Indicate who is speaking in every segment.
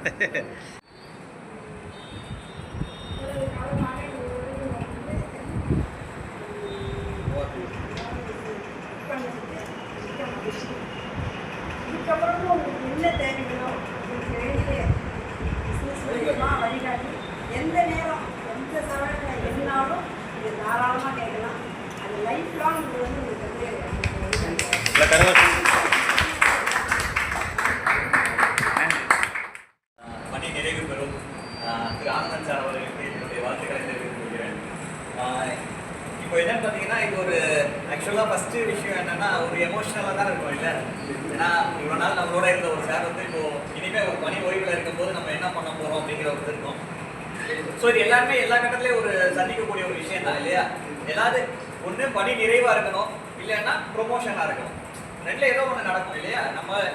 Speaker 1: இதுக்கப்புறமும் உங்களுக்கு என்ன தேவைகளோ உங்களுக்கு வேண்டிய பிஸ்னஸ் மூலியமாக வழிகாட்டி எந்த நேரம் எந்த சமயத்தில் எதுனாலும் இது தாராளமாக கேட்கலாம். அது லைஃப் லாங் இது வந்து உங்களுக்கு
Speaker 2: பணி நிறைவு பெறும் திரு ஆனந்தன் சார் அவர்களுக்கு என்னுடைய வாழ்த்துக்களை தெரிவித்துக் கொள்கிறேன். இப்போ என்னன்னு பார்த்தீங்கன்னா, இது ஒரு ஆக்சுவலாக ஃபஸ்ட்டு விஷயம் என்னென்னா, ஒரு எமோஷ்னலாக தான் இருக்கும் இல்லை. ஏன்னா இவ்வளோ நாள் நம்மளோட இருந்த ஒரு சார் வந்து இப்போது இனிமேல் ஒரு பணி ஓய்வில் இருக்கும்போது நம்ம என்ன பண்ண போகிறோம் அப்படிங்கிற ஒரு இருக்கும். ஸோ இது எல்லாருமே எல்லா கட்டத்துலேயும் ஒரு சந்திக்கக்கூடிய ஒரு விஷயம் தான் இல்லையா. ஏதாவது ஒன்று பணி நிறைவாக இருக்கணும், இல்லைன்னா ப்ரொமோஷனாக இருக்கணும். ரெண்டில் ஏதோ ஒன்று நடக்கும் இல்லையா.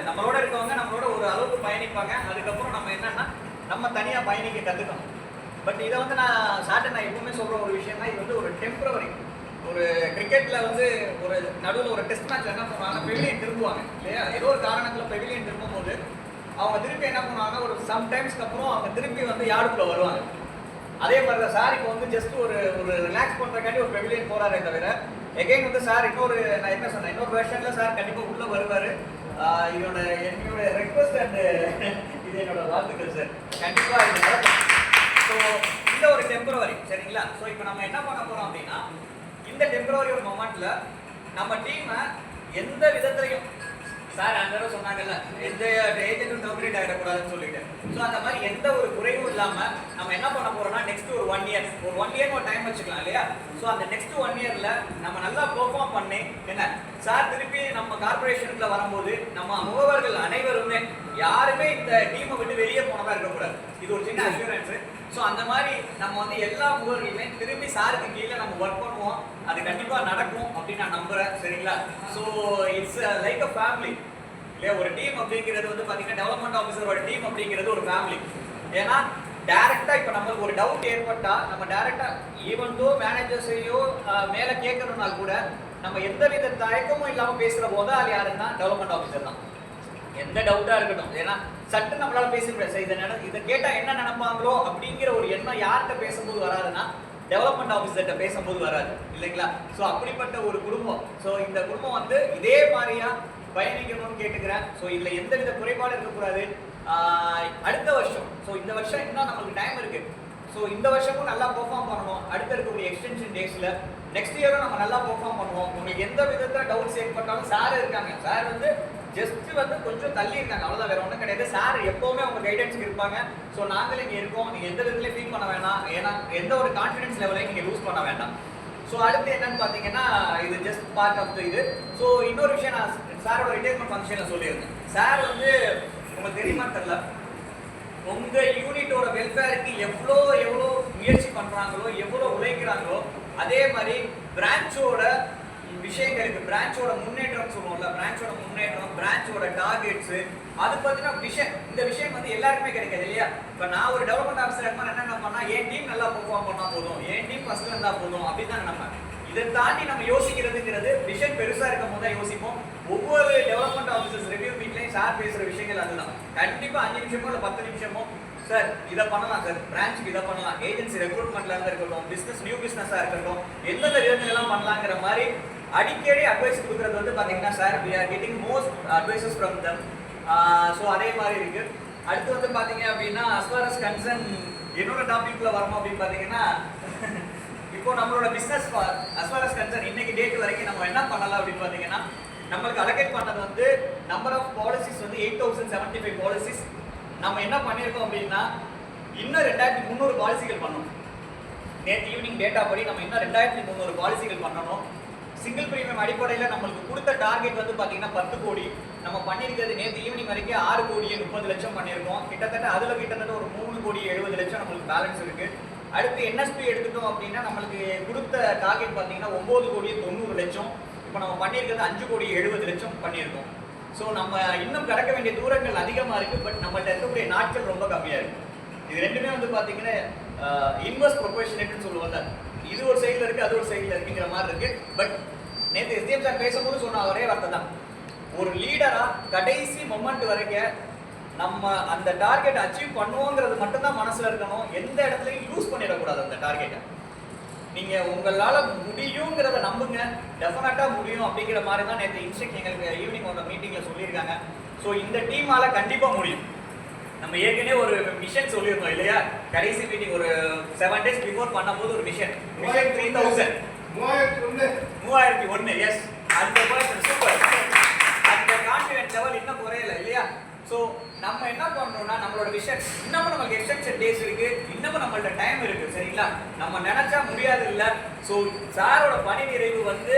Speaker 2: நம்மளோட இருக்கவங்க நம்மளோட ஒரு அளவுக்கு பயணிப்பாங்க. அதுக்கப்புறம் நம்ம என்னன்னா நம்ம தனியாக பயணிக்க கற்றுக்கணும். பட் இதை வந்து நான் எப்பவுமே சொல்கிற ஒரு விஷயம் தான், இது வந்து ஒரு டெம்பரவரி. ஒரு கிரிக்கெட்டில் வந்து ஒரு நடுவில் ஒரு டெஸ்ட் மேட்ச் என்ன பண்ணுவாங்க, பெவிலியன் திரும்புவாங்க இல்லையா. ஏதோ ஒரு காரணத்தில் பெவிலியன் திரும்பும் போது அவங்க திருப்பி என்ன பண்ணுவாங்க, ஒரு சம்டைம்ஸ்க்கு அப்புறம் அவங்க திருப்பி வந்து யாருக்குள்ளே வருவாங்க. அதே மாதிரி தான் சார் இப்போ வந்து ஜஸ்ட் ஒரு ரிலாக்ஸ் பண்ணுறக்காண்டி ஒரு பெவிலியன் போகிறாரே தவிர, எகைன் வந்து சார் நான் என்ன சொன்னேன், இன்னொரு வெர்ஷனில் சார் கண்டிப்பாக உள்ளே வருவார். என்னோட ரெக்வஸ்ட் அண்ட் இது என்னோட வாழ்த்துக்கள் சார். கண்டிப்பாக இது நடக்கும். ஸோ இந்த ஒரு டெம்பரவரி சரிங்களா. ஸோ இப்போ நம்ம என்ன பண்ண போகிறோம் அப்படின்னா, இந்த டெம்பரவரி ஒரு மொமெண்ட்டில் நம்ம டீமை எந்த விதத்துலையும் சார் அந்த தடவை சொன்னாங்கல்ல, எந்த ஏஜென்ட்டும் டெர்மினேட் ஆகிடக்கூடாதுன்னு சொல்லிட்டு. ஸோ அந்த மாதிரி எந்த ஒரு குறைவும் இல்லாமல் நம்ம என்ன பண்ண போகிறோம்னா, நெக்ஸ்ட் ஒரு 1 இயர் ஒரு டைம் வச்சுக்கலாம் இல்லையா. ஸோ அந்த நெக்ஸ்ட் 1 இயரில் நம்ம நல்லா பெர்ஃபார்ம் பண்ணி என்ன சார் திருப்பி நம்ம கார்பரேஷனுக்குள்ள வரும்போது நம்ம முகவர்கள் அனைவருமே யாருமே இந்த டீமை விட்டு வெளியே போனதாக இருக்கக்கூடாது. இது ஒரு சின்ன அஷூரன்ஸு. ஸோ அந்த மாதிரி நம்ம வந்து எல்லா முகவர்களுமே திரும்பி சாருக்கு கீழே நம்ம ஒர்க் பண்ணுவோம். அது கண்டிப்பாக நடக்கும் அப்படின்னு நான் நம்புகிறேன் சரிங்களா. So it's like a family இல்லையா. ஒரு டீம் அப்படிங்கிறது வந்து பார்த்தீங்கன்னா, டெவலப்மெண்ட் ஆஃபீஸரோட டீம் அப்படிங்கிறது ஒரு ஃபேமிலி. ஏன்னா டேரெக்டாக இப்போ நம்மளுக்கு ஒரு டவுட் ஏற்பட்டால் நம்ம டேரெக்டாக ஈவன்தோ மேனேஜர்ஸையோ மேலே கேட்கணும்னால் கூட நம்ம எந்த வித தயக்கமும் இல்லாமல் பேசுகிற போது அது யாருன்னா டெவலப்மெண்ட் ஆஃபீஸர் தான். எந்த டவுட்டாக இருக்கட்டும். ஏன்னா சட்டு நம்மளால பேச முடியாது. இதை கேட்டால் என்ன நினைப்பாங்களோ அப்படிங்கிற ஒரு எண்ணம் யார்கிட்ட பேசும்போது வராதுன்னா, டெவலப்மெண்ட் ஆஃபீஸர்கிட்ட பேசும்போது வராது இல்லைங்களா. ஸோ அப்படிப்பட்ட ஒரு குடும்பம். ஸோ இந்த குடும்பம் வந்து இதே மாதிரியா பயணிக்கணும்னு கேட்டுக்கிறேன். ஸோ இதில் எந்த வித குறைபாடு இருக்கக்கூடாது. அடுத்த வருஷம், ஸோ இந்த வருஷம் இன்னும் நம்மளுக்கு டைம் இருக்கு. ஸோ இந்த வருஷமும் நல்லா பெர்ஃபார்ம் பண்ணணும். அடுத்த இருக்கக்கூடிய எக்ஸ்டென்ஷன் டேஸில் நெக்ஸ்ட் இயரும் நம்ம நல்லா பெர்ஃபார்ம் பண்ணுவோம். உங்களுக்கு எந்த விதத்தில் டவுட்ஸ் ஏற்பட்டாலும் சார் இருக்காங்க. சார் வந்து ஜஸ்ட் வந்து கொஞ்சம் தள்ளி இருக்காங்க, அவ்வளோதான், வேற ஒன்றும் கிடையாது. சார் எப்போவுமே அவங்க கைடன்ஸுக்கு இருப்பாங்க. ஸோ நாங்களே இங்கே இருக்கோம். நீங்கள் எந்த விதத்துலையும் ஃபீல் பண்ண வேணாம். ஏன்னா எந்த ஒரு கான்ஃபிடன்ஸ் லெவலையும் நீங்கள் லூஸ் பண்ண வேண்டாம். ஸோ அடுத்து என்னன்னு பார்த்தீங்கன்னா, இது ஜஸ்ட் பார்ட் ஆஃப் த இது. ஸோ இன்னொரு விஷயம் நான் சாரோட ரிட்டையர்மெண்ட் ஃபங்க்ஷனில் சொல்லியிருந்தேன். சார் வந்து உங்களுக்கு தெரியுமா தெரியல, உங்கள் யூனிட்டோட வெல்ஃபேருக்கு எவ்வளோ முயற்சி பண்ணுறாங்களோ, எவ்வளோ உழைக்கிறாங்களோ, அதே மாதிரி பிரான்ச்சோட விஷயங்களுக்கு, பிரான்ச்சோட முன்னேற்றம் சொல்லுவோம்ல, பிரான்ச்சோட முன்னேற்றம், பிரான்ச்சோட டார்கெட்ஸு, அது பார்த்தீங்கன்னா இந்த விஷயம் வந்து எல்லாருக்குமே கிடைக்காது இல்லையா. இப்போ நான் ஒரு டெவலப்மெண்ட் ஆஃபீஸர் இருக்கும்போது என்ன பண்ணால், என் டீம் நல்லா பெர்ஃபார்ம் பண்ணால் போதும், என் டீம் ஃபஸ்ட்டு இருந்தால் போதும் அப்படின்னு தான் நம்ம இதை தாண்டி நம்ம யோசிக்கிறதுங்கிறது விஷயம் பெருசாக இருக்கும் போது தான் யோசிப்போம். ஒவ்வொரு டெவலப்மெண்ட் ஆஃபீஸர்ஸ் ரிவ்யூ மீட்லையும் சார் பேசுகிற விஷயங்கள் அதுதான். கண்டிப்பாக 5 நிமிஷமோ இல்லை 10 நிமிஷமோ சார் இதை பண்ணலாம், சார் பிரான்ச்சுக்கு இதை பண்ணலாம், ஏஜென்சி ரெக்ரூட்மெண்ட்ல இருந்து இருக்கட்டும், நியூ பிஸ்னஸாக இருக்கட்டும், எந்தெந்த விதத்துலலாம் பண்ணலாங்கிற மாதிரி அடிக்கடி அட்வைஸ் கொடுக்குறது வந்து பார்த்தீங்கன்னா, sir we are getting most advices from them. So அதே மாதிரி இருக்கு. அடுத்து வந்து பார்த்தீங்க அப்படின்னா, as far as concern என்னோட டாபிக்ல வரணும் அப்படின்னு பார்த்தீங்கன்னா, இப்போ நம்மளோட business as far as concern இன்னைக்கு டேட் வரைக்கும் நம்ம என்ன பண்ணலாம் அப்படின்னு பார்த்தீங்கன்னா, நம்மளுக்கு அலோகேட் பண்ணது வந்து நம்பர் ஆஃப் பாலிசிஸ் வந்து 8075 பாலிசிஸ். நம்ம என்ன பண்ணியிருக்கோம் அப்படின்னா, இன்னும் 2300 பாலிசிகள் பண்ணணும். நேற்று ஈவினிங் டேட்டா படி நம்ம இன்னும் 2300 பாலிசிகள் பண்ணணும். சிங்கிள் பிரீமியம் அடிப்படையில் நம்மளுக்கு கொடுத்த டார்கெட் வந்து பார்த்தீங்கன்னா 10 கோடி. நம்ம பண்ணியிருக்கிறது நேற்று ஈவினிங் வரைக்கும் 6 கோடியே 30 லட்சம் பண்ணியிருக்கோம். கிட்டத்தட்ட ஒரு 3 கோடி 70 லட்சம் நம்மளுக்கு பேலன்ஸ் இருக்குது. அடுத்து என்எஸ்பி எடுத்துட்டோம் அப்படின்னா, நம்மளுக்கு கொடுத்த டார்கெட் பார்த்தீங்கன்னா 9 கோடியே 90 லட்சம். இப்போ நம்ம பண்ணியிருக்கிறது 5 கோடி 70 லட்சம் பண்ணியிருக்கோம். ஸோ நம்ம இன்னும் கடக்க வேண்டிய தூரங்கள் அதிகமாக இருக்குது. பட் நம்மகிட்ட இருக்கக்கூடிய நாட்கள் ரொம்ப கம்மியாக இருக்குது. இது ரெண்டுமே வந்து பார்த்தீங்கன்னா இன்வெஸ்ட் ப்ரொபோஷனேட்னு சொல்லுவாங்க. இது ஒரு சைடில் இருக்குது, அது ஒரு சைடில் இருக்குங்கிற மாதிரி இருக்குது. பட் நேற்று எஸ்டிஎம் சார் பேசும்போது சொன்ன ஒரே வார்த்தை தான், ஒரு லீடராக கடைசி மொமெண்ட் வரைக்கும் நம்ம அந்த டார்கெட் அச்சீவ் பண்ணுவோங்கிறது மட்டும்தான் மனசுல இருக்கணும். எந்த இடத்துலையும் யூஸ் பண்ணிடக்கூடாது அந்த டார்கெட்டை. நீங்க உங்களால முடியுங்கிறத நம்புங்க, டெஃபினட்டா முடியும் அப்படிங்கிற மாதிரி தான் நேற்று இன்ஸ்ட்ரக்ட் எங்களுக்கு ஈவினிங் ஒரு மீட்டிங்ல சொல்லியிருக்காங்க. ஸோ இந்த டீமால கண்டிப்பா முடியும். நம்ம ஏற்கனவே ஒரு மிஷன் சொல்லியிருந்தோம் இல்லையா, கடைசி மீட்டிங் ஒரு 7 days பிஃபோர் பண்ணும்போது ஒரு மிஷன் 3000 3001 எஸ் அந்த சூப்பர். அந்த கான்ஃபிடன்ஸ் லெவல் இன்னும் குறையல இல்லையா. ஸோ நம்ம என்ன பண்றோம்னா நம்மளோட விஷன் இன்னமும் நமக்கு எக்ஸ்டென்ஷன் டேஸ் இருக்கு, இன்னமும் நம்மள்ட்ட டைம் இருக்கு சரிங்களா. நம்ம நினைச்சா முடியாது இல்ல. ஸோ சாரோட பணி நிறைவு வந்து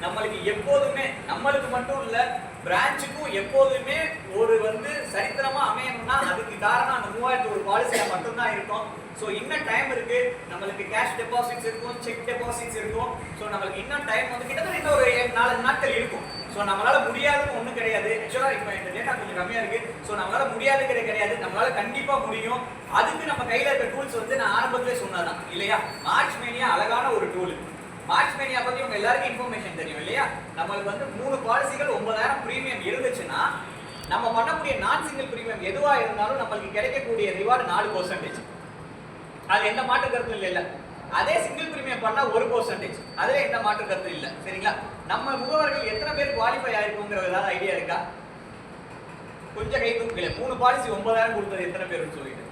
Speaker 2: நம்மளுக்கு எப்போதுமே, நம்மளுக்கு மட்டும் இல்ல பிரான்ச்சுக்கும் எப்போதுமே ஒரு வந்து சரித்திரமா அமையணும்னா அதுக்கு காரணம் அந்த 3001 பாலிசியா மட்டும்தான் இருக்கும். ஸோ இன்னும் டைம் இருக்கு, நம்மளுக்கு கேஷ் டெபாசிட்ஸ் இருக்கும், செக் டெபாசிட்ஸ் இருக்கும். ஸோ நம்மளுக்கு இன்னும் டைம் வந்து கிட்டத்தட்ட இன்னும் ஒரு 4 நாட்கள் இருக்கும். ஸோ நம்மளால முடியாதுன்னு ஒன்றும் கிடையாது. ஆக்சுவலா இப்போ இந்த டேட்டா கொஞ்சம் கம்மியா இருக்கு. ஸோ நம்மளால முடியாதுங்கிறது கிடையாது, நம்மளால கண்டிப்பா முடியும். அதுக்கு நம்ம கையில இருக்க டூல்ஸ் வந்து நான் ஆரம்பத்திலே சொன்னதான் இல்லையா. மார்ச் மேனியா அழகான ஒரு டூல். மார்ச் மேனியா பத்தி உங்க எல்லாருக்கும் இன்ஃபர்மேஷன் தெரியும் இல்லையா. நம்மளுக்கு வந்து 3 பாலிசிகள் 9000 பிரீமியம் இருந்துச்சுன்னா நம்ம பண்ணக்கூடிய நான் சிங்கிள் பிரீமியம் எதுவா இருந்தாலும் நம்மளுக்கு கிடைக்கக்கூடிய ரிவார்டு 4%. அது எந்த மாற்று கருத்தும் இல்லை. அதே சிங்கிள் பிரீமியம் பண்ணா 1%. அதுல எந்த மாற்று கருத்து இல்லை சரிங்களா. நம்ம முகவர்கள் எத்தனை பேர் குவாலிஃபை ஆயிருக்குங்கிற ஏதாவது ஐடியா இருக்கா? கொஞ்சம் கை தூக்கல. 3 பாலிசி 9000 கொடுத்தது எத்தனை பேருன்னு சொல்லிட்டு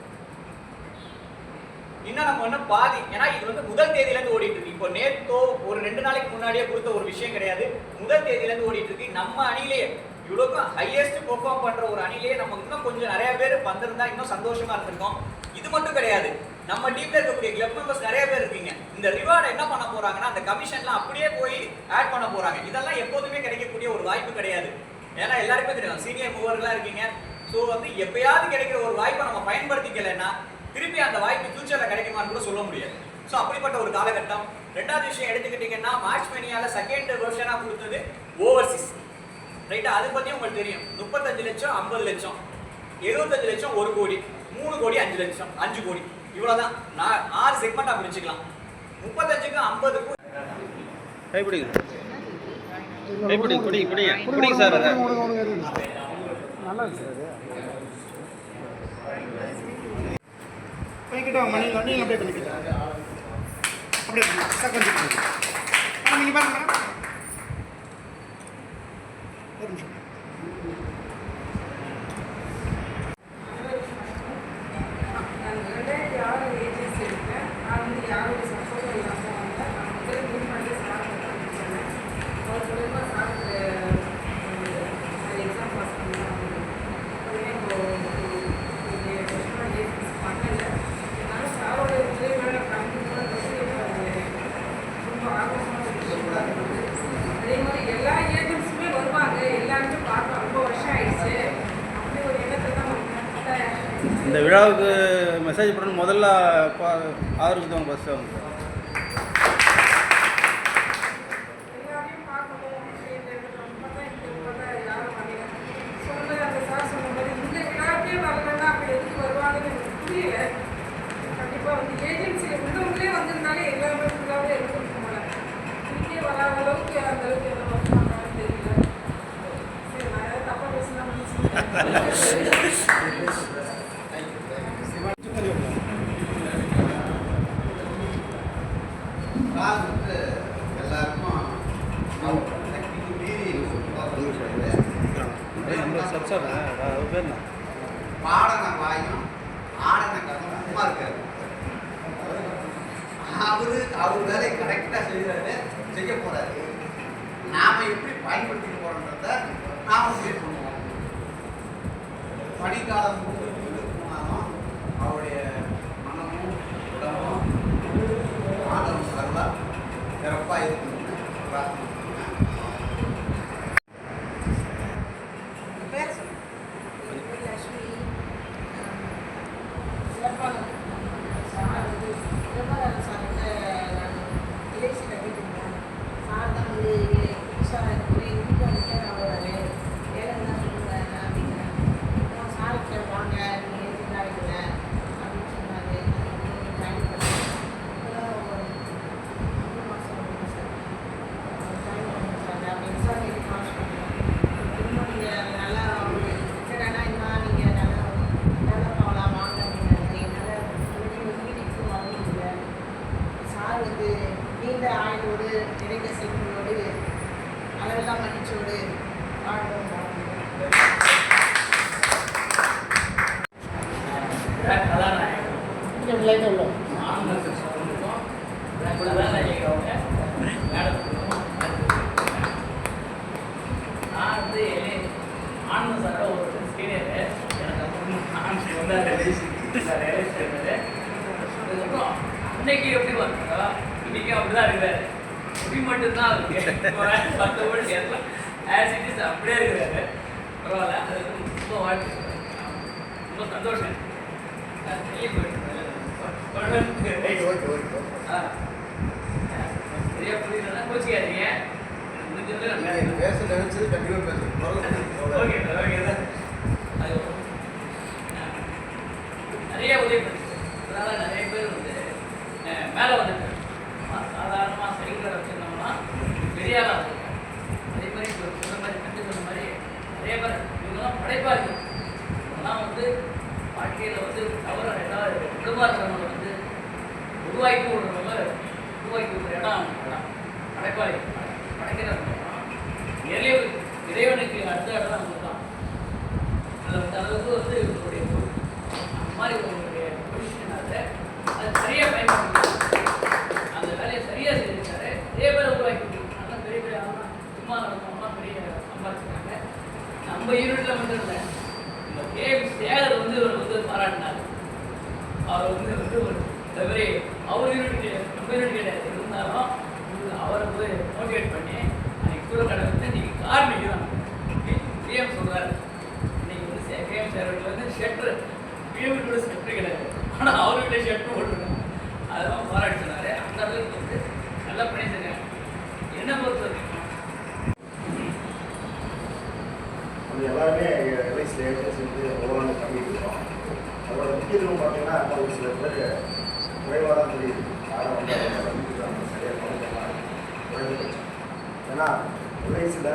Speaker 2: இன்னும் நம்ம ஒன்றும் பாதி. ஏன்னா இது வந்து முதல் தேதியில இருந்து ஓடிட்டு இருக்கு. இப்போ நேத்தோ ஒரு 2 நாளைக்கு முன்னாடியே கொடுத்த ஒரு விஷயம் கிடையாது. முதல் தேதியில இருந்து ஓடிட்டு இருக்கு. நம்ம அணியிலேயே இவ்வளவு ஹையஸ்ட் பெர்ஃபார்ம் பண்ற ஒரு அணிலேயே நம்ம இன்னும் கொஞ்சம் நிறைய பேர் வந்திருந்தா இன்னும் சந்தோஷமா இருந்திருக்கும். இது மட்டும் கிடையாது, நம்ம டீம்ல இருக்கக்கூடிய கிளப் மெம்பர்ஸ் நிறைய பேர் இருக்கீங்க. இந்த ரிவார்டை என்ன பண்ண போறாங்கன்னா அந்த கமிஷன்லாம் அப்படியே போய் ஆட் பண்ண போறாங்க. இதெல்லாம் எப்போதுமே கிடைக்கக்கூடிய ஒரு வாய்ப்பு கிடையாது. ஏன்னா எல்லாருக்குமே தெரியும் சீனியர் மூவர்களா இருக்கீங்க. ஸோ வந்து எப்பயாவது கிடைக்கிற ஒரு வாய்ப்பை நம்ம பயன்படுத்திக்கலைன்னா திருப்பி அந்த வாய்ப்பு ஃபியூச்சர்ல கிடைக்குமான்னு கூட சொல்ல முடியாது. ஸோ அப்படிப்பட்ட ஒரு காலகட்டம். 2வது விஷயம் எடுத்துக்கிட்டீங்கன்னா மார்ச் மேனியால செகண்ட் வெர்ஷனா கொடுத்தது ஓவர்சீஸ் ரைட்டா. அதை பத்தி உங்களுக்கு தெரியும். 35 லட்சம் 50 லட்சம் 75 லட்சம் 1 கோடி 3 கோடி 5 லட்சம் 5 கோடி இவ்வளவுதான். 6 செக்மெண்டா பிரிச்சுக்கலாம். 35க்கு 50க்கு
Speaker 3: கைப்பிடிங்க கைப்பிடிங்க சார். அதை
Speaker 4: நல்லா இருக்கு சார். பண்ணிக்கிட்டோம் மணி நீங்கள் அப்படியே பண்ணிக்கிட்டோம். அப்படியே சார் கொஞ்சம் நீங்கள் பாருங்க மேடம். ஒரு நிமிஷம்.
Speaker 3: இந்த விழாவுக்கு மெசேஜ் பண்ணணும் முதல்ல ஆதரவு ஃபஸ்ட்டு அவங்க சார்.
Speaker 5: பாடன வாயும் ஆடன கதம் சும்மா இருக்காரு. அவர் வேலையை கரெக்டாக செய்ய போறாரு. நாம எப்படி பயன்படுத்திக்க போறோன்றத நாம முடிவு பண்ணுவோம். பனிக்காலம் போனாலும் அவருடைய மனமும் உடம்பும் ஆடலும் சரலா சிறப்பாக இருக்கணும்னு பிரார்த்தனை.
Speaker 6: சார்
Speaker 4: லைட்டாக உள்ள
Speaker 6: நான் வந்து ஆனந்த சாரோட ஒரு சீனியர் எனக்கு அப்புறம் அதுக்கப்புறம் இன்னைக்கு எப்படி வந்தாங்களா இன்னைக்கு அப்படிதான் இருக்கிறாரு இப்படி மட்டும்தான் இருக்கு மற்றபடி எல்லாம் ஆசிட்டிஸ் அப்படியே இருக்கிறாரு பரவாயில்ல அது ரொம்ப வாழ்க்கை ரொம்ப சந்தோஷம் வெளியே போயிட்டு சரியா புரியுதுன்னா கோச்சிக்காதீங்க முடிஞ்சது நான்
Speaker 5: பேச நினைச்சது கண்டிப்பாக பேசுறேன்.
Speaker 6: ஓகே சார் ஓகே சார் அது நிறைய உதவி பண்ணிச்சு அதனால் நிறைய பேர் வந்து மேலே வந்துட்டாங்க சாதாரணமாக சைக்கிள் வச்சுருந்தோம்னா பெரிய ஆளாக வந்துருக்காங்க அதே மாதிரி இப்போ சொன்ன மாதிரி கண்டு சொன்ன மாதிரி நிறைய பேர் இவங்கெல்லாம் படைப்பாக இருக்கு இவங்கெல்லாம் வந்து வாழ்க்கையில் வந்து தவற ஏதாவது விடுமா இருக்கிறவங்க வந்து உருவாக்கி விடுறவங்க உருவாக்கி விடுற இடம் படைப்பாளி படைக்கிறாங்க இறைவனுக்கு அடுத்த இடம் அவங்க தான் அதில் அந்த அளவுக்கு வந்து இவங்களுடைய அந்த மாதிரி உங்களுடைய பொசிஷன் அது சரியாக பயன்படுத்தி அந்த வேலையை சரியாக செஞ்சுருக்காரு நிறைய பேர் உருவாக்கி நல்லா பெரிய பெரிய ஆகலாம் சும்மா நடந்தவங்களாம் பெரிய சம்பாதிச்சிருக்காங்க நம்ம யூனிட்டில் மட்டும் இல்லை இந்த சேகர் வந்து இவர் வந்து பாராட்டினார் அவர் வந்து ஒரு வெவ்வேறு அவர் யூனிட் நம்ம யூனிட் கிடையாது இருந்தாலும் அவரை வந்து மோட்டிவேட் பண்ணி அன்றைக்கி கூட கடை வந்து நீங்கள் கார்மிக்கு தான் பிஎம் சொல்கிறாரு இன்றைக்கி வந்து கேஎம் சார் வீட்டில் வந்து ஷெட்ரு பிஎம் கூட ஷெட்ரு கிடையாது ஆனால் அவர்கிட்ட ஷெட்ரு போட்டுருக்காங்க அதெல்லாம் பாராட்டி சொன்னார் அந்த அளவுக்கு வந்து நல்லா பண்ணியிருக்காங்க என்ன பொறுத்த வரைக்கும்
Speaker 7: அது எல்லாருமே எல்ஐசியில் ஏஜென்சி வந்து எவ்வளோ பண்ணிட்டு இருக்கோம் அதோட முக்கியத்துவம் பார்த்தீங்கன்னா ஒரு சில பேர் குறைவாக தான் தெரியுது யாரும் வந்து சரியாக பண்ணிக்கலாம் குறைந்தபட்சம் ஏன்னா எல்ஐசியில்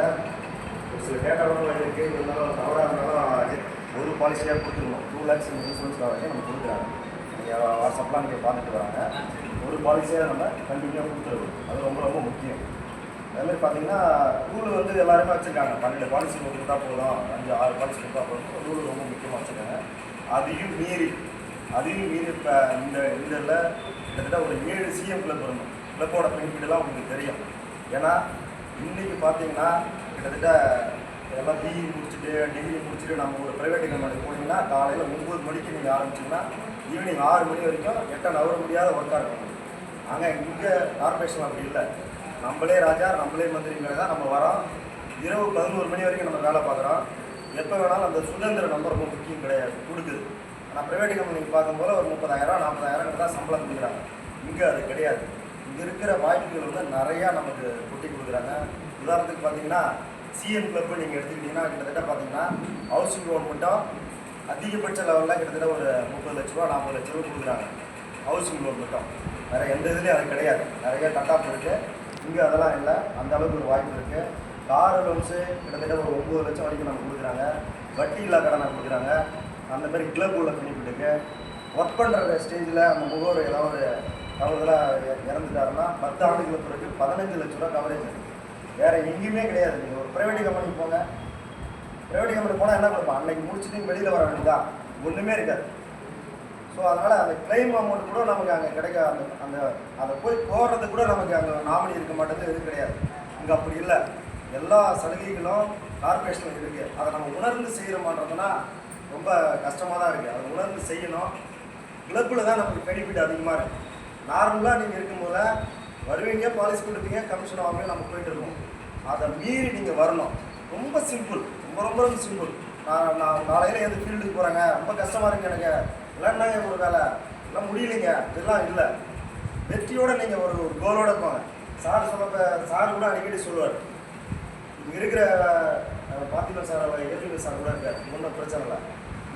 Speaker 7: ஒரு சில டேட்டாவும் இருக்குது இருந்தாலும் தவறாக இருந்தாலும் ஒரு பாலிசியாக கொடுத்துருக்கணும் 2 lakhs இன்சூரன்ஸ் வரைக்கும் நம்ம கொடுக்குறாங்க நீங்கள் வாட்ஸ்அப்லாம் நீங்கள் பார்த்துட்டு வராங்க ஒரு பாலிசியாக நம்ம கண்டினியூவாக கொடுத்துருக்கோம் அது ரொம்ப ரொம்ப முக்கியம். அதேமாதிரி பார்த்தீங்கன்னா ரூல் வந்து எல்லாருமே வச்சுருக்காங்க 12 பாலிசி கொடுத்தா போதும் 5-6 பாலிசி கொடுத்தா போதும் ரூல் ரொம்ப முக்கியமாக வச்சுருக்காங்க. அதையும் மீறி இப்போ இந்த இதில் கிட்டத்தட்ட ஒரு 7 சிஎம் கிளப் வரணும். கிளப்போட பெனிஃபிட்லாம் உங்களுக்கு தெரியும். ஏன்னா இன்றைக்கி பார்த்தீங்கன்னா கிட்டத்தட்ட எல்லாம் பிஇ முடிச்சுட்டு டிகிரி முடிச்சுட்டு நம்ம ஒரு ப்ரைவேட் கம்பெனி போனீங்கன்னா காலையில் 9 மணிக்கு நீங்கள் ஆரம்பிச்சிங்கன்னா ஈவினிங் 6 மணி வரைக்கும் 8 நவர முடியாத ஒர்க்காக இருக்கும். அங்கே இங்கே கார்பரேஷன் அப்படி இல்லை. நம்மளே ராஜா நம்மளே மந்திரிங்களை தான் நம்ம வரோம். இரவு 11 மணி வரைக்கும் நம்ம வேலை பார்க்குறோம். எப்போ வேணாலும் அந்த சுதந்திரம் நம்ம ரொம்ப முக்கியம் கிடையாது கொடுக்குது. ஆனால் ப்ரைவேட் கம்பெனிக்கு பார்க்கும்போது ஒரு 30,000 40,000 தான் சம்பளம் கொடுக்குறாங்க. இங்கே அது கிடையாது. இங்கே இருக்கிற வாய்ப்புகள் வந்து நிறையா நமக்கு கொட்டி கொடுக்குறாங்க. உதாரணத்துக்கு பார்த்தீங்கன்னா சிஎம் கிளப்பு நீங்கள் எடுத்துக்கிட்டிங்கன்னா கிட்டத்தட்ட பார்த்தீங்கன்னா ஹவுசிங் லோன் மட்டும் அதிகபட்ச லெவலில் கிட்டத்தட்ட ஒரு 30 லட்ச ரூபா 40 லட்ச ரூபா கொடுக்குறாங்க ஹவுசிங் லோன் மட்டும். வேறு எந்த இதுலேயும் அது கிடையாது. நிறைய கட்டாப் இருக்குது. இங்கே அதெல்லாம் இல்லை. அந்த அளவுக்கு ஒரு வாய்ப்பு இருக்குது. கார் லோன்ஸு கிட்டத்தட்ட ஒரு 9 லட்சம் வரைக்கும் நம்ம கொடுக்குறாங்க. வட்டி இல்லா கடனை கொடுக்குறாங்க. அந்த மாதிரி கிளப் உள்ள பெனிஃபிட்டுக்கு ஒர்க் பண்ணுற ஸ்டேஜில் அந்த முகவர் ஏதாவது தவறுதலாக இறந்துட்டாருன்னா 10 ஆண்டுகளுக்கு பிறகு 15 லட்ச ரூபா கவரேஜ் இருக்குது. வேறு எங்கேயுமே கிடையாது. நீங்கள் ஒரு ப்ரைவேட் கம்பெனிக்கு போங்க. ப்ரைவேட் கம்பெனி போனால் என்ன கொடுப்பான்? அன்றைக்கி முடிச்சுட்டு வெளியில் வர வேண்டியதான். ஒன்றுமே இருக்காது. ஸோ அதனால் அந்த கிளைம் அமௌண்ட் கூட நமக்கு அங்கே கிடைக்க அந்த அதை போய் போடுறது கூட நமக்கு அங்கே நாமினி இருக்க மாட்டேங்குது. இது கிடையாது. இங்கே அப்படி இல்லை. எல்லா சலுகைகளும் கார்பரேஷனில் இருக்குது. அதை நம்ம உணர்ந்து செய்கிறோமான்றதுனா ரொம்ப கஷ்டமாக தான் இருக்குது. அதை உணர்ந்து செய்யணும். கிளப்பில் தான் நமக்கு பெனிஃபிட் அதிகமாக இருக்குது. நார்மலாக நீங்கள் இருக்கும்போது வருவீங்க, பாலிசி கொடுப்பீங்க, கமிஷன் வாங்க, நம்ம போயிட்டு இருக்கோம். அதை மீறி நீங்கள் வரணும். ரொம்ப சிம்பிள். ரொம்ப ரொம்ப சிம்பிள். நான் காலையில் எந்த ஃபீல்டுக்கு போகிறேங்க, ரொம்ப கஷ்டமாக இருக்குது எனக்கு, இல்லைன்னா ஒரு வேலை எல்லாம் முடியலைங்க, இதெல்லாம் இல்லை. வெற்றியோடு நீங்கள் ஒரு கோலோடு போங்க. சார் சார் கூட அடிக்கடி சொல்லுவார். இங்கே இருக்கிற பார்த்திபன் சார் ஏற்கனவே சார் கூட இருக்கார். ஒன்றும் பிரச்சனை இல்லை.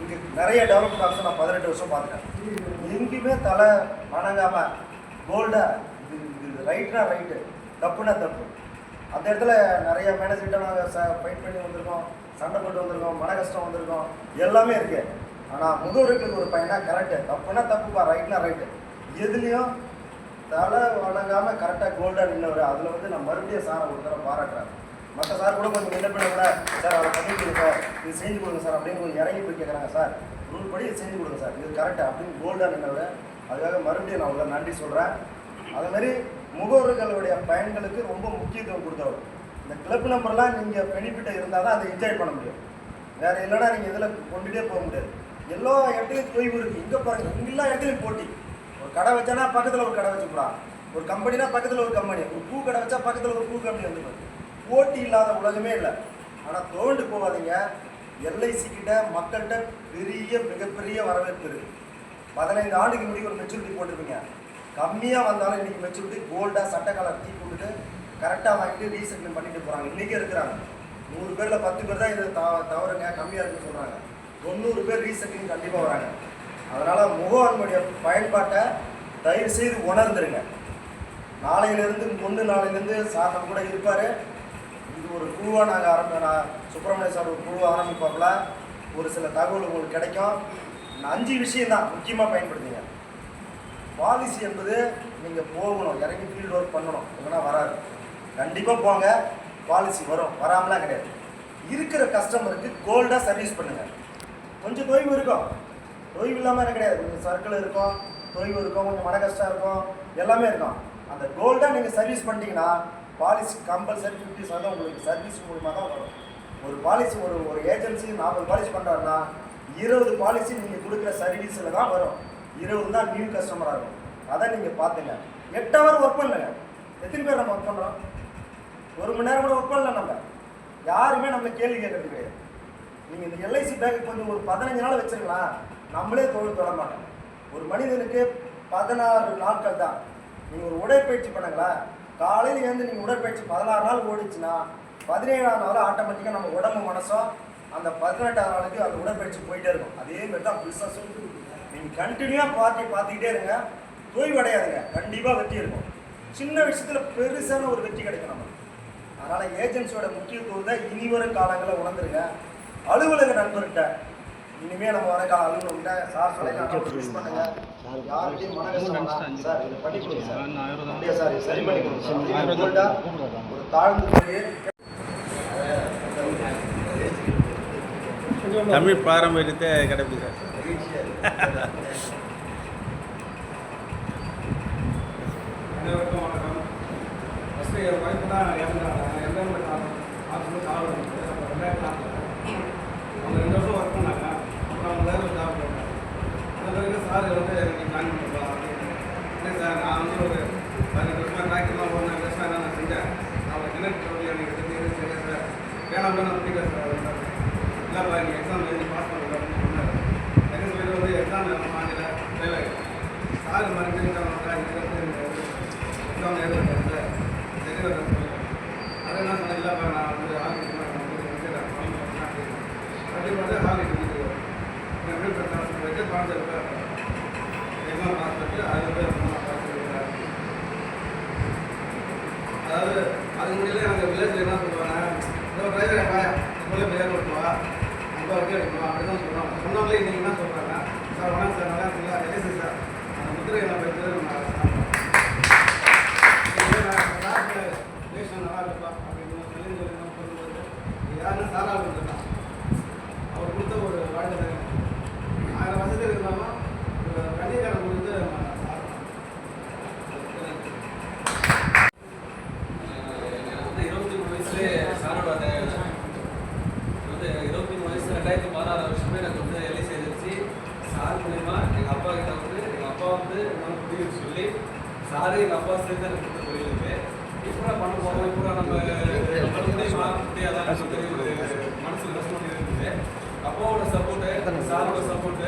Speaker 7: இங்கே நிறைய டெவலப்மெண்ட் ஆஃபீஸர் நான் 18 வருஷம் பார்த்துட்டேன். எங்கேயுமே தலை வணங்காமல் கோல்டாக இது ரைட்னா ரைட்டு, தப்புனா தப்பு. அந்த இடத்துல நிறைய மேனேஜர்கிட்ட நாங்கள் ஃபைட் பண்ணி வந்திருக்கோம், சண்டை போட்டு வந்திருக்கோம், மன கஷ்டம் வந்திருக்கோம், எல்லாமே இருக்குது. ஆனால் முதல்வர்களுக்கு ஒரு பையனா கரெக்டு, தப்புனா தப்புப்பா, ரைட்னா ரைட்டு. எதுலேயும் தலை வணங்காமல் கரெக்டாக கோல்டாக நின்றவர். அதில் வந்து நான் மறுபடியும் சாரை ஒரு தடவை பாராட்டுறேன். மற்ற சார் கூட கொஞ்சம் நிலப்பிட கூட சார் அதை பண்ணி கொடுங்க சார், இது செஞ்சு கொடுங்க சார் அப்படின்னு கொஞ்சம் இறங்கி போய் கேட்குறாங்க. சார் ரூல் படி இது செஞ்சு கொடுங்க சார், இது கரெக்டாக அப்படின்னு கோல்டாக நின்றவர் அதுக்காக மறுபடியும் நான் உங்களை நன்றி சொல்கிறேன். அதேமாதிரி முகவர்களுடைய பயன்களுக்கு ரொம்ப முக்கியத்துவம் கொடுத்தவர். இந்த கிளப் நம்பர்லாம் நீங்கள் பெனிஃபிட்டாக இருந்தால் தான் அதை என்ஜாய் பண்ண முடியும். வேறு இல்லைன்னா நீங்கள் இதில் கொண்டுகிட்டே போக முடியாது. எல்லா இடத்துலையும் தொய்வு இருக்குது. இங்கே பாருங்கள், எல்லா இடத்துலையும் போட்டி. ஒரு கடை வச்சானா பக்கத்தில் ஒரு கடை வச்சுக்கூடாது, ஒரு கம்பெனினா பக்கத்தில் ஒரு கம்பெனி, ஒரு பூ கடை வச்சா பக்கத்தில் ஒரு பூ கம்பெனி வந்துடும். போட்டி இல்லாத உலகமே இல்லை. ஆனால் தோண்டு போகாதீங்க. எல்ஐசி கிட்ட மக்கள்கிட்ட மிகப்பெரிய வரவேற்பு இருக்குது. 15 ஆண்டுக்கு முன்னாடி ஒரு மெச்சூரிட்டி போட்டிருப்பீங்க. கம்மியாக வந்தாலும் இன்றைக்கி மெச்சூரிட்டி கோல்டாக சட்டை கலர் டீ போட்டுட்டு கரெக்டாக வாங்கிட்டு ரீசெட்மெண்ட் பண்ணிட்டு போகிறாங்க. இன்றைக்கே இருக்கிறாங்க. 100 பேரில் 10 பேர் தான் இது தவறுங்க கம்மியாக இருக்குன்னு சொல்கிறாங்க. 90 பேர் ரீசெட்டிங் கண்டிப்பாக வராங்க. அதனால் முகவனுடைய பயன்பாட்டை தயவு செய்து உணர்ந்துருங்க. நாளையிலேருந்து சார் நம்ம கூட இருப்பார். இது ஒரு குழுவாக நான் சுப்பிரமணிய சார் ஒரு குழுவை ஆரம்பிப்பாப்புல. ஒரு சில தகவல் உங்களுக்கு கிடைக்கும். 5 விஷயம் தான் முக்கியமாக பயன்படுத்துங்க. பாலிசி என்பது நீங்கள் போகணும், இறங்கி ஃபீல்டு ஒர்க் பண்ணணும், இல்லைன்னா வராது. கண்டிப்பாக போங்க, பாலிசி வரும், வராமலாம் கிடையாது. இருக்கிற கஸ்டமருக்கு கோல்டாக சர்வீஸ் பண்ணுங்கள். கொஞ்சம் தொய்வு இருக்கும், தொய்வு இல்லாமல் என்ன கிடையாது. கொஞ்சம் சர்க்கிள் இருக்கும், தொய்வு இருக்கும், கொஞ்சம் மன கஷ்டம் இருக்கும், எல்லாமே இருக்கும். அந்த கோல்டாக நீங்கள் சர்வீஸ் பண்ணிட்டீங்கன்னா பாலிசி கம்பல்சரி 50% உங்களுக்கு சர்வீஸ் மூலமாக தான் வரும். ஒரு பாலிசி ஒரு ஏஜென்சி 40 பாலிசி பண்ணுறாருன்னா 20 பாலிசி நீங்கள் கொடுக்குற சர்வீஸில் தான் வரும். 20 தான் நியூ கஸ்டமராக இருக்கும். அதை நீங்கள் பார்த்துங்க. 8 ஹவர் ஒர்க் பண்ணுங்க. எத்தனை பேர் நம்ம ஒர்க் பண்ணுறோம்? 1 மணி நேரம் கூட ஒர்க் பண்ணல. நம்ம யாருமே நம்மளை கேள்வி கேட்கறது கிடையாது. நீங்கள் இந்த எல்ஐசி பேங்க் கொஞ்சம் ஒரு 15 நாள் வச்சுருக்கலாம், நம்மளே தொழில் தொட மாட்டோம். ஒரு மனிதனுக்கு 16 நாட்கள் தான். நீங்கள் ஒரு உடற்பயிற்சி பண்ணுங்களா, காலையில் எழுந்து நீங்கள் உடற்பயிற்சி 16 நாள் ஓடிச்சுன்னா 17ஆம் நாள் ஆட்டோமேட்டிக்காக நம்ம உடம்பு மனசும் அந்த 18ஆம் நாளுக்கு அந்த உடற்பயிற்சி போயிட்டே இருக்கும். அதேமாதிரி தான் பிஸ்னஸும். நீங்கள் கண்டினியூவாக பார்த்துக்கிட்டே இருங்க, தொய்வடையாதுங்க, கண்டிப்பாக வெற்றி இருக்கும். சின்ன விஷயத்தில் பெருசான ஒரு வெற்றி கிடைக்கும் நம்ம. அதனால் ஏஜென்சியோட முக்கியத்துவத்தை இனி வரும் காலங்களில் உணர்ந்துருங்க. அலுவலக நண்பர்கிட்ட இனிமேல் நம்ம வர கால அலுவலகிட்ட சார் சொல்லி யூஸ் பண்ணுங்க. யாருக்கையும் மன கஷ்டம் சார் இதை பண்ணி கொடுங்க சார், அப்படியே சார் சரி பண்ணி கொடுங்க சார். ஒரு தாழ்ந்து போய்
Speaker 3: தமிழ் பாரம்பரியத்தை கடைபிடிக்கிறார்.
Speaker 4: அனைவருக்கும் வணக்கம். ஃபஸ்ட்டு என் ஒய்ஃபு தான் எம்எம்ல ஆஃபீஸில் கால் வந்து அப்போ 2004 அவங்க 2 வருஷம் ஒர்க் பண்ணாங்க. அப்புறம் அவங்க வேறு ஒரு ஜாப் போட்டாங்க. அந்த பிறகு சார் வந்து எனக்கு ஜாயின் பண்ணிக்கலாம் அப்படின்னு. இல்லை சார், நான் வந்து ஒரு 18 வருஷமாக ட்ராக்டர்லாம் ஒரு 4 வருஷமாக நான் செஞ்சேன். அவங்க கிணறு எனக்கு தெரிஞ்சு சரியா சார் வேணாம் நான் பிடிக்கல சார் அப்படின்னா, இல்லைப்பா நீங்கள் எக்ஸாம் எழுதி பாஸ் பண்ணுங்க அப்படின்னு சொன்னார். செகண்ட் சொல்லிட்டு வந்து எக்ஸாம் வாங்கல ஃபெயில் ஆகிடும். சார் மறுபடியும் எக்ஸாம் எழுதுறேன் சார் செகண்ட் வருஷம் அதை என்ன சொன்னேன், இல்லைப்பா நான் வந்து ஹாலிடே அப்படி பார்த்து ஹாலிடே எப்படி பிரச்சனை வச்சு பாஸ் எடுப்பேன். எக்ஸாம் பாஸ் பண்ணிட்டு அதில் போய் பாஸ் எடுக்கிறார். அதாவது அதுக்கு முன்னாடியே நாங்கள் வில்லேஜில் என்ன சொல்லுவாங்க, இந்த டிரைவரை பாயா போல பேர் ஓட்டுவா ரொம்ப வரைக்கும் எடுக்கணும் அப்படி தான் சொல்லுவாங்க. சொன்னாங்களே இன்றைக்கி என்ன சொல்கிறாங்க, சார் வணக்கம் சார் நல்லா இருக்குங்களா, எல்ஐசி சார் அந்த முத்திரையை நம்ம பேர் ரிலேஷன் நல்லா இருப்பா அப்படின்னு சொல்லி சொல்லும்போது யாருன்னா சாரா கொடுத்துருக்கான். அவர் கொடுத்த ஒரு வாழ்க்கை 1000 வசதி இருந்தாலும் ஒரு கன்னிகாரம் கொடுத்து
Speaker 2: சொல்லி சாரு எங்கள் அப்பா சேர்ந்து எனக்கு கொடுத்த தொழிலுக்கு இப்போ பண்ண போகிறோம். இப்போ நம்ம முடியாதான் ஒரு மனசில் கஷ்டம் இருக்குது. அப்பாவோட சப்போர்ட்டு, சாரோட சப்போர்ட்டு,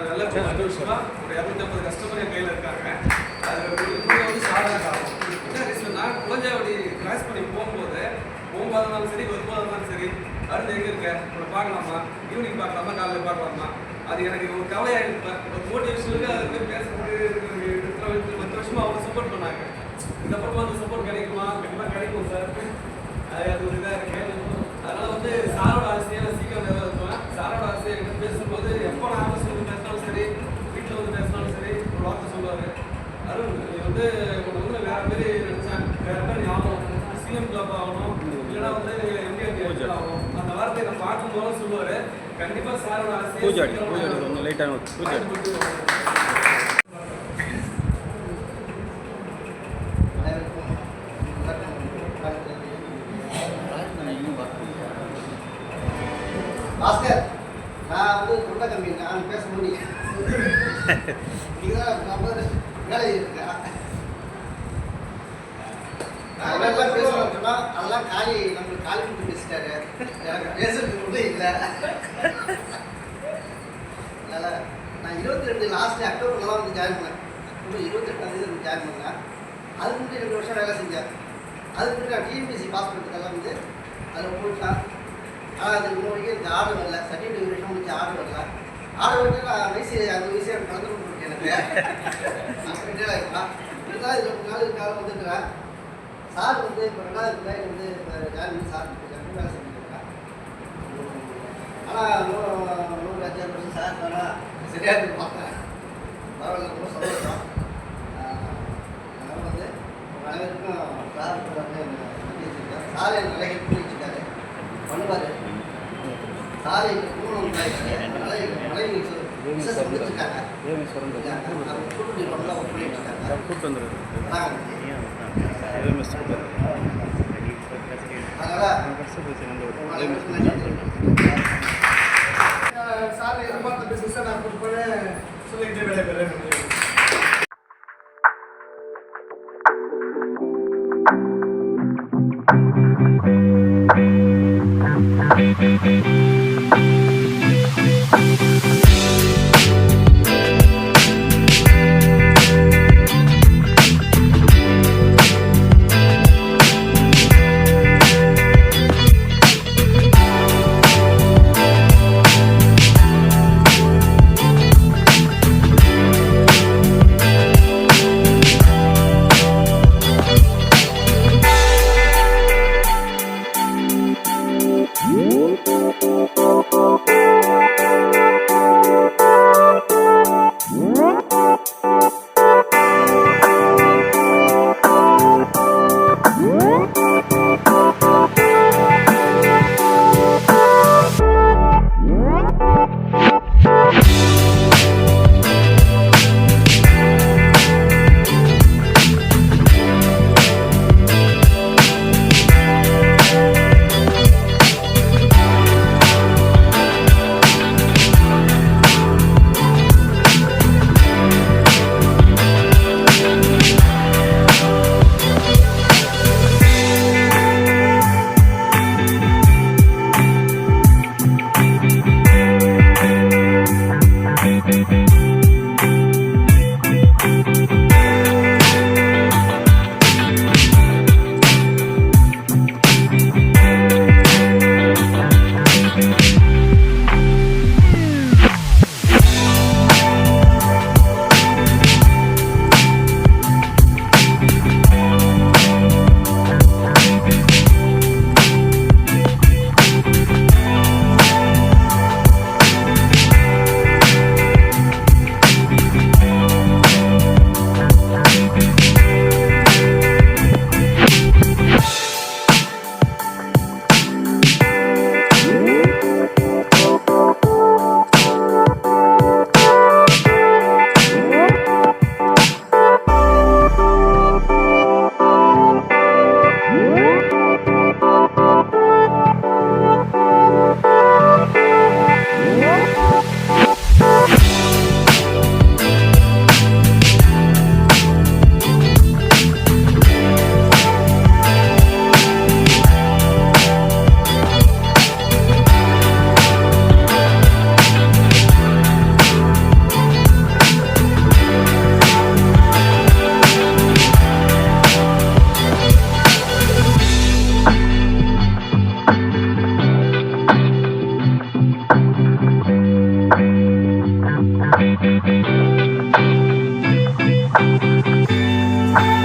Speaker 2: நல்ல 2 வருஷமா ஒரு 250 கஸ்டமர் என் கையில் இருக்காங்க. அது வந்து சாராக காரணம். என்ன ரீசன், நான் குளஞ்சாவடி கிராஸ் பண்ணி போகும்போது இருந்தாலும் சரி, வரும்போது இருந்தாலும் சரி, அடுத்து எங்கே இருக்க உங்களை பார்க்கலாமா, ஈவினிங் பார்க்கலாமா, காலையில் பார்க்கலாமா, அது எனக்கு ஒரு கவலையாக இருப்பேன். ஒரு மோட்டிவேஷனுக்கு அது பேசுறது 10 வருஷமாக அவங்க சப்போர்ட் பண்ணாங்க. இதுக்கப்புறமா அந்த சப்போர்ட் கிடைக்குமா, கண்டிப்பாக கிடைக்கும் சார். அது ஒரு இதாக இருக்கு. அதனால் வந்து சாரோட ஆசையை நான் சீக்கிரம் நிறைவேற்றுவேன். சாரோட ஆசையை என்கிட்ட பேசும்போது எப்போ நான் ஆஃபீஸ் வந்து பேசினாலும் சரி, வீட்டில் வந்து பேசினாலும் சரி, ஒரு வார்த்தை சொல்லுவார், அருண் நீ வந்து வேறு மாரி நினச்சேன், வேறு மாதிரி ஆகணும், சிஎம் கிளப் ஆகணும், இல்லைன்னா வந்து எம்டிஆர் ஆகணும். அந்த வார்த்தையை நான் பார்க்கும்போது சொல்லுவார். கண்டிப்பாக சாரோட ஆசையை
Speaker 3: பூஜாடி லைட்டாக பூஜாடி
Speaker 5: நீங்கள் தான் நம்ம வேலை இருக்கா பேசணும்னு சொன்னால் அதெல்லாம் காலி நம்மளுக்கு காலி கொடுத்து பேசிட்டாரு. எனக்கு பேசுறதுக்கு கூட இல்லை. அதனால் நான் 22 லாஸ்ட் அக்டோபரில் தான் வந்து ஜாயின் பண்ணேன். அக்டோபர் 28 வந்து ஜாயின் பண்ணேன். அதுக்கு முன்னாடி 2 வருஷம் வேலை செஞ்சேன். அதுக்கு முன்னாடி நான் டிஎன்பிசி பாஸ் பண்ணுறதுக்கெல்லாம் வந்து அதில் போயிட்டேன். ஆனால் அதுக்கு முன்னாடி இந்த ஆர்டர் வரல. செகண்ட் டிவிஷன் முடிஞ்சு ஆர்டர் வரல. ஆர்டர் வந்து நான் வயசு 60 வயசு எனக்கு கலந்து கொடுத்துருக்கேன். எனக்கு நான் ரிட்டையர் ஆகிருக்கேன். இதுதான் இதில் 4 காலம் வந்துருக்கிறேன். சார் வந்து இப்போ 2வது பிள்ளைங்க வந்து ஜாயின் பண்ணி சார் வேலை செஞ்சுருக்கேன். ஆனால் 100 வருஷம் சார் ஆனால் சரியாக இருக்கு பார்த்தேன். பரவாயில்ல, ரொம்ப சந்தோஷம். அதனால் வந்து அனைவருக்கும் சார் வந்து நன்றி வச்சுருக்கேன். சார் எனக்கு நிறைய ஹெல்ப் பண்ணி வச்சுருக்காரு, பண்ணுவார். சார் எங்கள் குடும்பம் மலை விசேஷம் முடிச்சுருக்காங்க. கூட்டு நல்லா ஒர்க் பண்ணி வச்சுருக்காங்க.
Speaker 3: கூப்பிட்டு வந்துடுது.
Speaker 4: சார் எதிர்பார்த்த பிஸ்னஸை நான் கொடுப்பேன்னு சொல்லிக்கிட்டே வேலை பெறேன்.
Speaker 8: Thank you.